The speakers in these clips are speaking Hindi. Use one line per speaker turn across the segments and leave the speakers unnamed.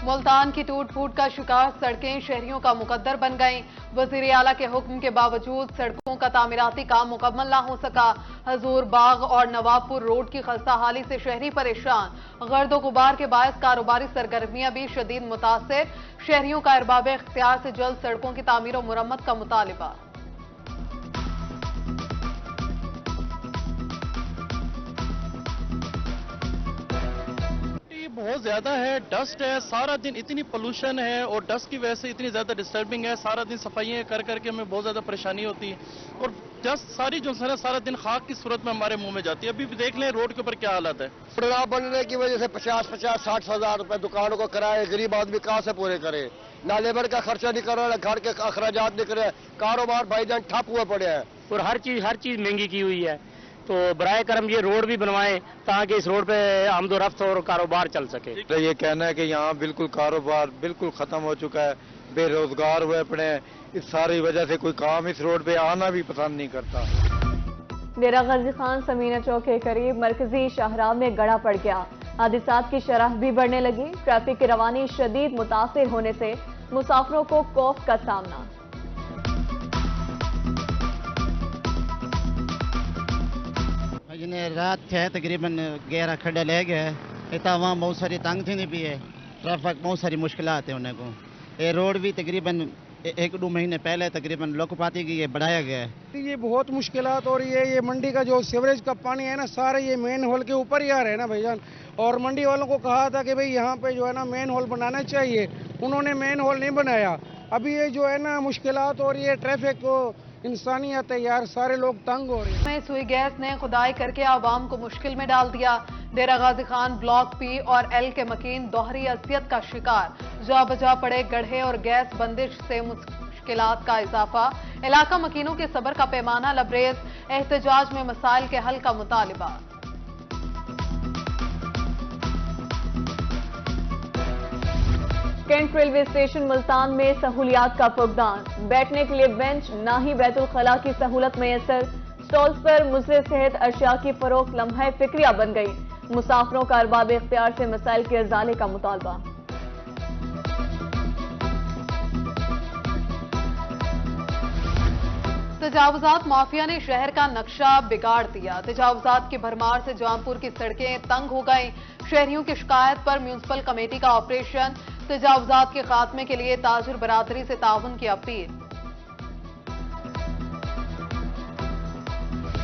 मुल्तान की टूट फूट का शिकार सड़कें शहरियों का मुकद्दर बन गईं। वजीर आला के हुक्म के बावजूद सड़कों का तामीराती काम मुकम्मल ना हो सका। हजूर बाग और नवाबपुर रोड की खस्ता हाली से शहरी परेशान। गर्दो गुबार के बायस कारोबारी सरगर्मियां भी शदीद मुतासिर। शहरियों का अरबाब इख्तियार से जल्द सड़कों की तामीर और मुरम्मत का मुतालिबा।
बहुत ज्यादा है, डस्ट है, सारा दिन इतनी पोल्यूशन है और डस्ट की वजह से इतनी ज्यादा डिस्टर्बिंग है। सारा दिन सफाइयां कर करके हमें बहुत ज्यादा परेशानी होती है और डस्ट सारी जो है सारा दिन खाक की सूरत में हमारे मुंह में जाती है। अभी भी देख लें रोड के ऊपर क्या हालत है।
रोड बनने की वजह से 50-60 हजार रुपए दुकानों को किराए गरीब आदमी कहाँ से पूरे करे। ना लेबर का खर्चा नहीं कर रहा, घर के अखराजात नहीं कर रहे, कारोबार भाईजान ठप हुए पड़े हैं
और हर चीज महंगी की हुई है। तो बराए करम ये रोड भी बनवाएं ताकि इस रोड पे आमदोरफ्त और कारोबार चल सके।
तो ये कहना है कि यहाँ बिल्कुल कारोबार बिल्कुल खत्म हो चुका है, बेरोजगार हुए पड़े हैं। इस सारी वजह से कोई काम इस रोड पे आना भी पसंद नहीं करता।
डेरा गाजी खान समीना चौक के करीब मरकजी शाहराह में गड़ा पड़ गया। हादिसात की शरह भी बढ़ने लगी। ट्रैफिक की रवानी शदीद मुतासिर होने से मुसाफिरों को खौफ का सामना।
रात थे तकरीबन 11 खड्डे ले गए। इतना वहाँ बहुत सारी तंग थी भी है, ट्रैफिक बहुत सारी मुश्किलात है उन्हें को। ये रोड भी तकरीबन 1-2 महीने पहले तकरीबन लोकपाती की ये बढ़ाया गया है।
ये बहुत मुश्किलात और ये मंडी का जो सीवरेज का पानी है ना, सारे ये मेन होल के ऊपर ही आ रहे हैं ना भाईजान। और मंडी वालों को कहा था कि भाई यहाँ पे जो है ना मेन होल बनाना चाहिए, उन्होंने मेन होल नहीं बनाया। अभी ये जो है ना मुश्किलात और ये ट्रैफिक को इंसानियत है यार, सारे लोग तंग हो रहे हैं।
में सुई गैस ने खुदाई करके आवाम को मुश्किल में डाल दिया। डेरा गाजी खान ब्लॉक पी और एल के मकीन दोहरी अजियत का शिकार। जा बजा पड़े गड्ढे और गैस बंदिश से मुश्किलात का इजाफा। इलाका मकीनों के सब्र का पैमाना लबरेज। एहतजाज में मसाइल के हल का मुतालिबा।
कैंट रेलवे स्टेशन मुल्तान में सहूलियात का फुकदान। बैठने के लिए बेंच, ना ही बैतुल खला की सहूलत मैसर। स्टॉल्स पर मुज़र सेहत अशिया की फरोख्त लम्हा फिक्रिया बन गई। मुसाफिरों का अरबाब इख्तियार से मसाइल के इज़ाले का मुतालबा।
तजावुजात माफिया ने शहर का नक्शा बिगाड़ दिया। तजावुजात की भरमार से जामपुर की सड़कें तंग हो गईं। शहरियों की शिकायत पर म्यूनिसिपल कमेटी का ऑपरेशन। तजावुजात के खात्मे के लिए ताजिर बरादरी से ताउन की अपील।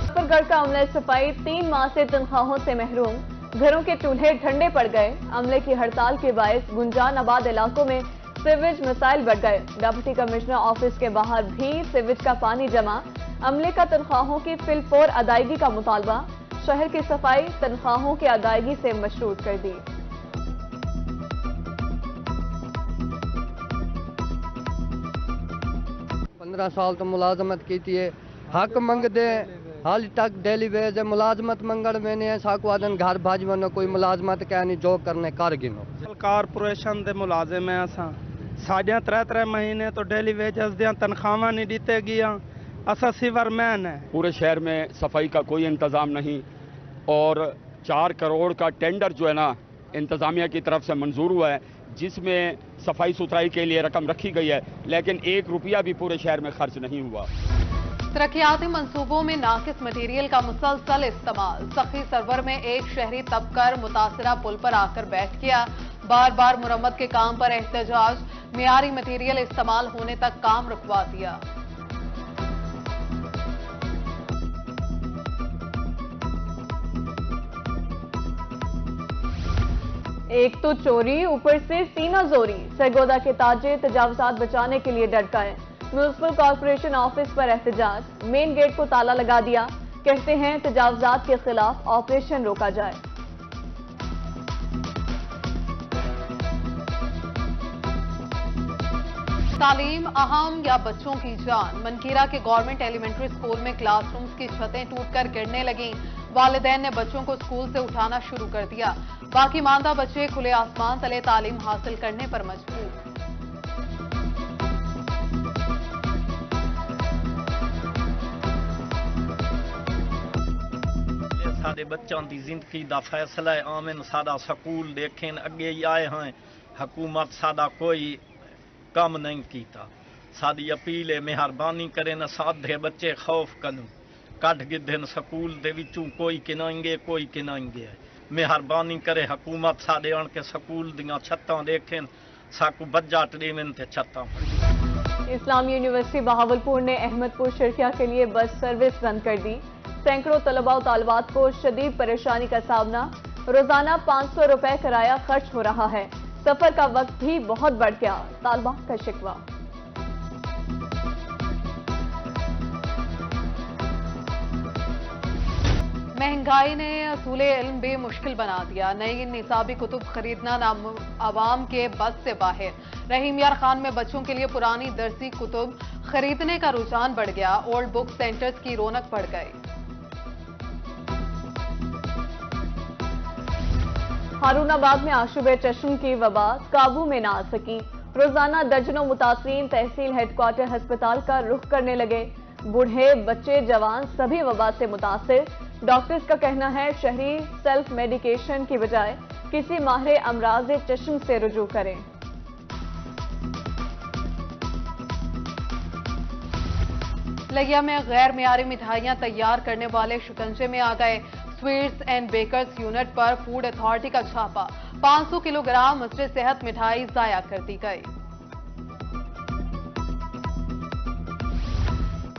मुजफ्फरगढ़ का अमले सफाई 3 माह से तनख्वाहों से महरूम। घरों के चूल्हे ठंडे पड़ गए। अमले की हड़ताल के बायस गुंजान आबाद इलाकों में सीवेज मसाइल बढ़ गए। डिप्टी कमिश्नर ऑफिस के बाहर भी सीवेज का पानी जमा। अमले का तनख्वाहों की फिलफौर अदायगी का मुतालबा। शहर की सफाई तनख्वाहों की अदायगी से मशरूत कर दी।
साल तो मुलाजमत की थी, हक मंगते हाल तक डेली वेज मुलाजमत मंगल मैंने साकू आदन घर भाज वनो कोई मुलाजमत क्या नहीं जो करने कर गिनो।
कारपोरेशन दे मुलाजिम है असा साढ़े 3 महीने तो डेली वेजेस दियां तनख्वाहां नहीं दीते गया। असा सिवरमैन है।
पूरे शहर में सफाई का कोई इंतजाम नहीं और 4 करोड़ का टेंडर जो है ना इंतजामिया की तरफ से मंजूर हुआ है, जिसमें सफाई सुथराई के लिए रकम रखी गई है, लेकिन 1 रुपया भी पूरे शहर में खर्च नहीं हुआ।
तरक्याती मंसूबों में नाकिस मटीरियल का मुसलसल इस्तेमाल। सखी सरवर में एक शहरी तबकर मुतासरा पुल पर आकर बैठ गया। बार बार मुरम्मत के काम पर एहतजाज। मियारी मटीरियल इस्तेमाल होने तक काम रुकवा दिया।
एक तो चोरी, ऊपर से सीना जोरी। सरगोदा के ताजे तजावुजात बचाने के लिए डट गए। म्यूनिसिपल कॉर्पोरेशन ऑफिस पर एहतजाज। मेन गेट को ताला लगा दिया। कहते हैं तजावुजात के खिलाफ ऑपरेशन रोका जाए।
तालीम अहम या बच्चों की जान। मनकीरा के गवर्नमेंट एलिमेंट्री स्कूल में क्लासरूम्स की छतें टूटकर गिरने लगीं। वालिदैन ने बच्चों को स्कूल से उठाना शुरू कर दिया। बाकी मानदा बच्चे खुले आसमान तले तालीम हासिल करने पर मजबूर।
साडे बच्चों की जिंदगी का फैसला है। आमिन साडा स्कूल देखें अगे ही आए हैं। हुकूमत सादा कोई काम नहीं कीता। सादी अपील है मेहरबानी करे न साधे बच्चे खौफ कनु कट गिद्धन स्कूल दे विचों कोई किनाएंगे कोई किनाएंगे। मेहरबानी करे हुकूमत साडे आन के स्कूल दियां छत्तां देखें साकू बजट देवन ते छत्तां।
इस्लामी यूनिवर्सिटी बहावलपुर ने अहमदपुर शिरकिया के लिए बस सर्विस बंद कर दी। सैकड़ों तलबा और तालिबात को शदीद परेशानी का सामना। रोजाना 500 रुपए किराया खर्च हो रहा है। सफर का वक्त भी बहुत बढ़ गया, तालिबात का शिकवा।
महंगाई ने असूले इल्म भी मुश्किल बना दिया। नई निसाबी कुतुब खरीदना आवाम के बस से बाहर। रहीम यार खान में बच्चों के लिए पुरानी दरसी कुतुब खरीदने का रुझान बढ़ गया। ओल्ड बुक सेंटर्स की रौनक बढ़ गई।
हारूनाबाद में आशुबे चश्म की वबा काबू में ना आ सकी। रोजाना दर्जनों मुतासरीन तहसील हेडक्वार्टर अस्पताल का रुख करने लगे। बूढ़े बच्चे जवान सभी वबा से मुतासिर। डॉक्टर्स का कहना है शहरी सेल्फ मेडिकेशन की बजाय किसी माहिर अमराज चश्म से रुजू करें।
लिया में गैर मियारी मिठाइयां तैयार करने वाले शिकंजे में आ गए। स्वीट्स एंड बेकर्स यूनिट पर फूड अथॉरिटी का छापा। 500 किलोग्राम मुस्टर सेहत मिठाई जाया कर दी गई।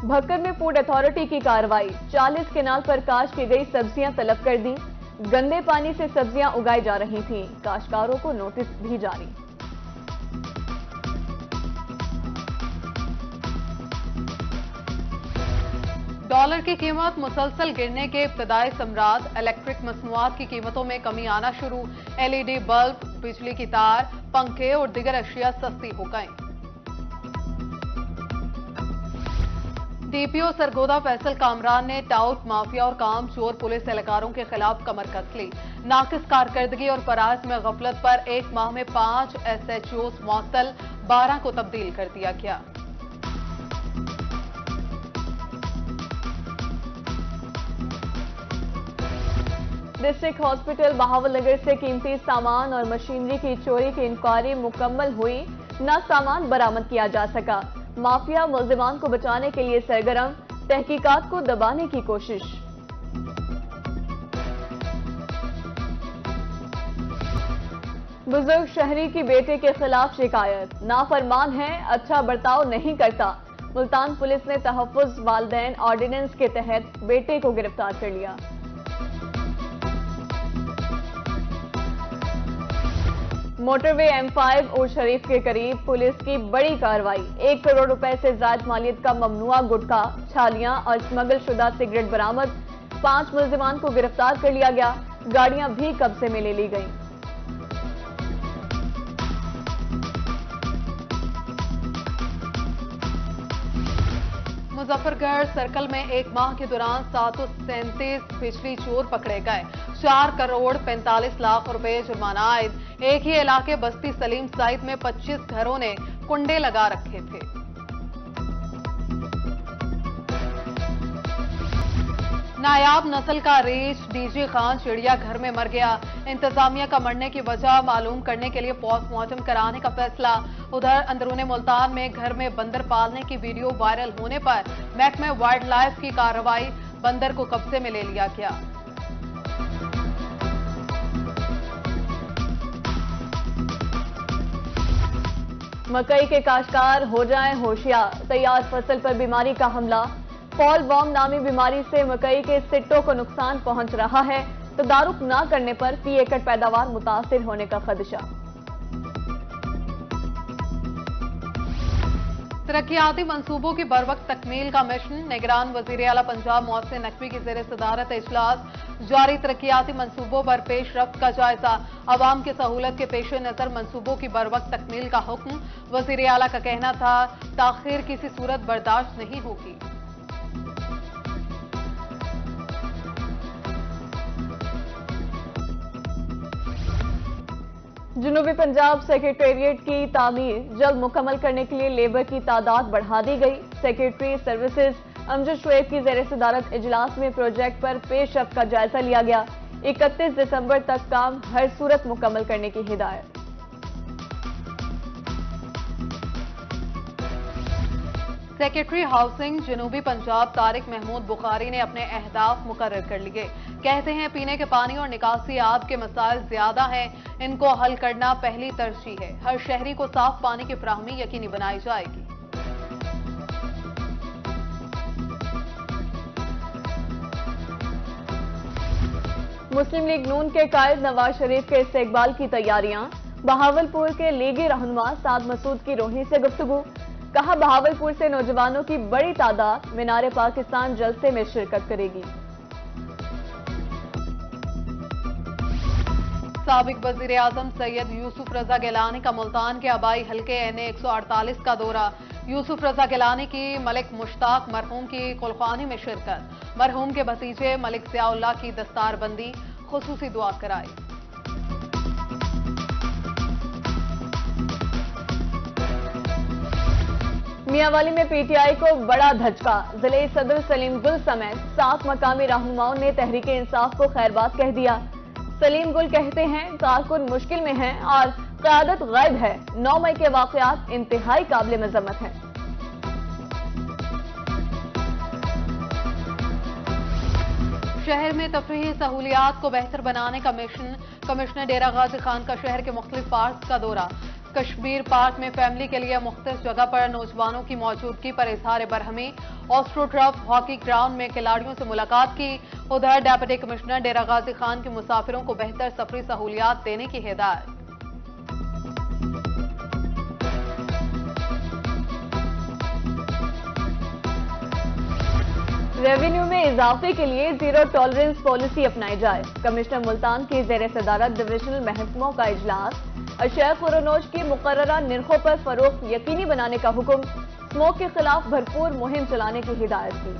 भक्कर में फूड अथॉरिटी की कार्रवाई। 40 केनाल पर काश की गई सब्जियां तलब कर दी। गंदे पानी से सब्जियां उगाई जा रही थीं। काश्तकारों को नोटिस भी जारी।
डॉलर की कीमत मुसलसल गिरने के इब्तदाई समरात। इलेक्ट्रिक मसनूआत की कीमतों में कमी आना शुरू। एलईडी बल्ब, बिजली की तार, पंखे और दीगर अशिया सस्ती हो गई। डीपीओ सरगोदा फैसल कामरान ने टाउट माफिया और काम चोर पुलिस एहलकारों के खिलाफ कमर कस ली। नाकिस कारकर्दगी और फराज में गफलत पर 1 माह में 5 SHOs मुअत्तल, 12 को तब्दील कर दिया गया।
डिस्ट्रिक्ट हॉस्पिटल बहावलनगर से कीमती सामान और मशीनरी की चोरी की इंक्वायरी मुकम्मल हुई, न सामान बरामद किया जा सका। माफिया मुल्जिमान को बचाने के लिए सरगर्म, तहकीकात को दबाने की कोशिश। बुजुर्ग शहरी की बेटे के खिलाफ शिकायत। नाफरमान है, अच्छा बर्ताव नहीं करता। मुल्तान पुलिस ने तहफ्फुज वालिदैन ऑर्डिनेंस के तहत बेटे को गिरफ्तार कर लिया। मोटरवे M5 और शरीफ के करीब पुलिस की बड़ी कार्रवाई। 1 करोड़ रुपए से ज्यादा मालियत का ममनुआ गुटखा, छालियां और स्मगल शुदा सिगरेट बरामद। 5 मुल्जिमान को गिरफ्तार कर लिया गया। गाड़ियां भी कब्जे में ले ली गईं।
मुजफ्फरगढ़ सर्कल में 1 माह के दौरान 737 बिजली चोर पकड़े गए। 4 करोड़ 45 लाख रुपए जुर्माना आयद। एक ही इलाके बस्ती सलीम साइड में 25 घरों ने कुंडे लगा रखे थे। नायाब नस्ल का रीछ डीजे खान चिड़ियाघर में मर गया। इंतजामिया का मरने की वजह मालूम करने के लिए पोस्टमार्टम कराने का फैसला। उधर अंदरूने मुल्तान में घर में बंदर पालने की वीडियो वायरल होने पर महकमे वाइल्ड लाइफ की कार्रवाई। बंदर को कब्जे में ले लिया गया।
मकई के काश्तकार हो जाएं होशियार। तैयार फसल पर बीमारी का हमला। फॉल वॉर्म नामी बीमारी से मकई के सिट्टों को नुकसान पहुंच रहा है। तदारुक न करने पर फी एकड़ पैदावार मुतासिर होने का खदशा।
तरक्याती मंसूबों की बरवक्त तकमील का मिशन। निगरान वजीर आला पंजाब मोहसिन नकवी की ज़ेर सदारत इजलास। जारी तरक्याती मंसूबों पर पेशरफ्त का जायजा। अवाम की सहूलत के पेश नजर मंसूबों की बरवक्त तकमील का हुक्म। वजीर आला का कहना था ताखीर किसी सूरत बर्दाश्त नहीं होगी।
जनूबी पंजाब सेक्रेटेरिएट की तामीर जल्द मुकम्मल करने के लिए लेबर की तादाद बढ़ा दी गई। सेक्रेटरी सर्विसेज अमजद शुएब की ज़ेर सदारत इजलास में प्रोजेक्ट पर पेशरफ्त का जायजा लिया गया। 31 दिसंबर तक काम हर सूरत मुकम्मल करने की हिदायत।
सेक्रेटरी हाउसिंग जनूबी पंजाब तारिक महमूद बुखारी ने अपने अहदाफ मुकर्रर कर लिए। कहते हैं पीने के पानी और निकासी आब के मसाइल ज्यादा हैं, इनको हल करना पहली तरजीह है। हर शहरी को साफ पानी की फराहमी यकीनी बनाई जाएगी।
मुस्लिम लीग नून के कायद नवाज शरीफ के इस्तेकबाल की तैयारियां। बहावलपुर के लीगी रहनुमा साद मसूद की रोहिणी से गुफ्तगू। कहा बहावलपुर से नौजवानों की बड़ी तादाद मीनार पाकिस्तान जलसे में शिरकत करेगी।
साबिक वजीर आजम सैयद यूसुफ रजा गिलानी का मुल्तान के आबाई हल्के NA 148 का दौरा। यूसुफ रजा गिलानी की मलिक मुश्ताक मरहूम की कुलखानी में शिरकत। मरहूम के भतीजे मलिक ज़ियाउल्लाह की दस्तारबंदी, खुसूसी दुआ कराई।
मियांवाली में PTI को बड़ा धचका। जिले सदर सलीम गुल समेत 7 मकामी रहनुमाओं ने तहरीक इंसाफ को खैरबाद कह दिया। सलीम गुल कहते हैं कारकुन मुश्किल में हैं और क़यादत गायब है। 9 मई के वाक़यात इंतहाई काबिल मज़म्मत हैं।
शहर में तफरीही सहूलियात को बेहतर बनाने का मिशन। कमिश्नर डेरा गाजी खान का शहर के मुख्तलिफ पार्क का दौरा। कश्मीर पार्क में फैमिली के लिए मुख्तलिफ जगह पर नौजवानों की मौजूदगी पर इजहार बरहमी। ऑस्ट्रोटर्फ हॉकी ग्राउंड में खिलाड़ियों से मुलाकात की। उधर डेप्यूटी कमिश्नर डेरा गाजी खान के मुसाफिरों को बेहतर सफरी सहूलियात देने की हिदायत।
रेवेन्यू में इजाफे के लिए जीरो टॉलरेंस पॉलिसी अपनाई जाए। कमिश्नर मुल्तान की ज़ेर सदारत डिविजनल महकमों का इजलास। अशया खुरोनोश की मुकर्ररा निर्खों पर फरोख्त यकीनी बनाने का हुक्म। स्मोक के खिलाफ भरपूर मुहिम चलाने की हिदायत की।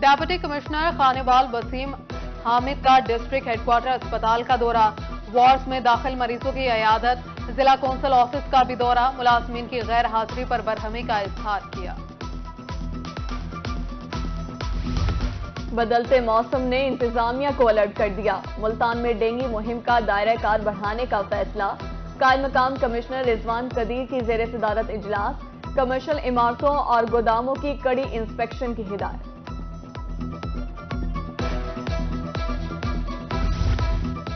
डेप्यूटी कमिश्नर खानेवाल वसीम हामिद का डिस्ट्रिक्ट हेडक्वार्टर अस्पताल का दौरा। वार्ड्स में दाखिल मरीजों की इयादत। जिला कौंसिल ऑफिस का भी दौरा। मुलाजमीन की गैर हाजिरी पर बरहमी का इजहार किया।
बदलते मौसम ने इंतजामिया को अलर्ट कर दिया। मुल्तान में डेंगू मुहिम का दायरा कार बढ़ाने का फैसला। कायम मकाम कमिश्नर रिजवान कदीर की ज़ेर सदारत इजलास। कमर्शियल इमारतों और गोदामों की कड़ी इंस्पेक्शन की हिदायत।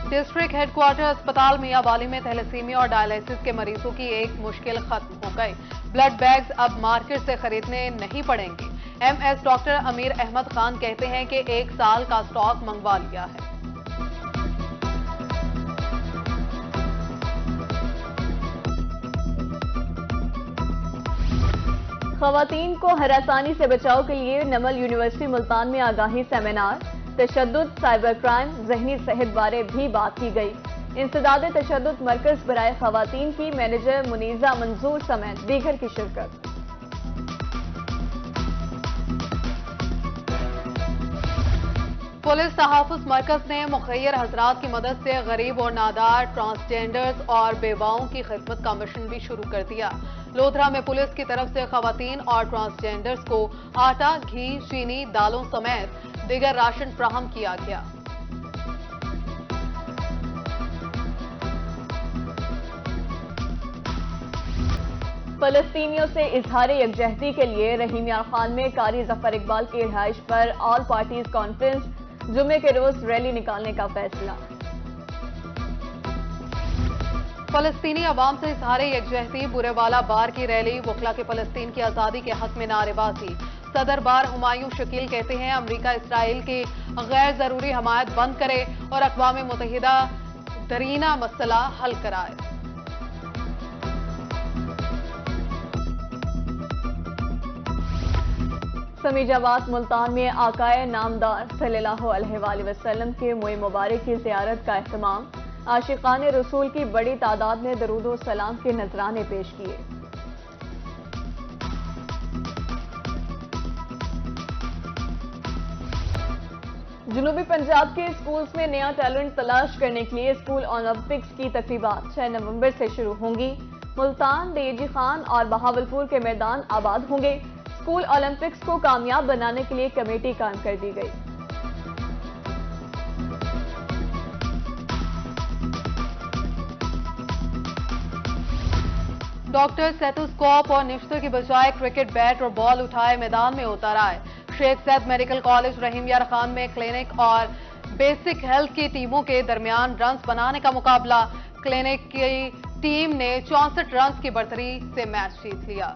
डिस्ट्रिक्ट हेडक्वार्टर अस्पताल मियांवाली में थैलेसीमिया और डायलिसिस के मरीजों की एक मुश्किल खत्म हो गई। ब्लड बैग्स अब मार्केट से खरीदने नहीं पड़ेंगे। MS डॉक्टर अमीर अहमद खान कहते हैं कि 1 साल का स्टॉक मंगवा लिया है।
खवातीन को हरासानी से बचाव के लिए नमल यूनिवर्सिटी मुल्तान में आगाही सेमिनार। तशद्दुद, साइबर क्राइम, जहनी सेहत बारे भी बात की गई। इंसदाद तशद्दुद मरकज बराए खवातीन की मैनेजर मुनीजा मंजूर समेत दीगर की शिरकत।
पुलिस तहफ़्फ़ुज़ मरकज ने मुखय्यर हजरात की मदद से गरीब और नादार ट्रांसजेंडर्स और बेवाओं की खिदमत का मिशन भी शुरू कर दिया। लोधरा में पुलिस की तरफ से खवातीन और ट्रांसजेंडर्स को आटा, घी, चीनी, दालों समेत दीगर राशन फ्राहम किया गया।
फलस्तीनियों से इजहार यकजहती के लिए रहीम यार खान में कारी जफर इकबाल की रिहाइश पर ऑल पार्टीज कॉन्फ्रेंस। जुमे के रोज रैली निकालने का फैसला।
फलस्तीनी अवाम से इजहार यकजहती। बुरेवाला बार की रैली। वकला के फलस्तीन की आज़ादी के हक में नारेबाजी। सदर बार हुमायूं शकील कहते हैं अमरीका इसराइल की गैर जरूरी हमायत बंद करे और अक़वाम मुत्तहिदा दरीना मसला हल कराए।
समीजाबाद मुल्तान में आकाए नामदार सल्लल्लाहु अलैहि वसल्लम के मुए मुबारक की ज़ियारत का एहतमाम। आशिकाने रसूल की बड़ी तादाद ने दरूद व सलाम के नजराने पेश किए। जनूबी पंजाब के स्कूल्स में नया टैलेंट तलाश करने के लिए स्कूल ओलंपिक्स की तकरीबात 6 नवंबर से शुरू होंगी। मुल्तान, डेजी खान और बहावलपुर के मैदान आबाद होंगे। स्कूल ओलंपिक्स को कामयाब बनाने के लिए कमेटी कायम कर दी गई।
डॉक्टर स्टेथोस्कोप और निश्चित की बजाय क्रिकेट बैट और बॉल उठाए मैदान में उतर आए। शेख सैद मेडिकल कॉलेज रहीम यार खान में क्लिनिक और बेसिक हेल्थ की टीमों के दरमियान रन्स बनाने का मुकाबला। क्लिनिक की टीम ने 64 रन्स की बढ़तरी से मैच जीत लिया।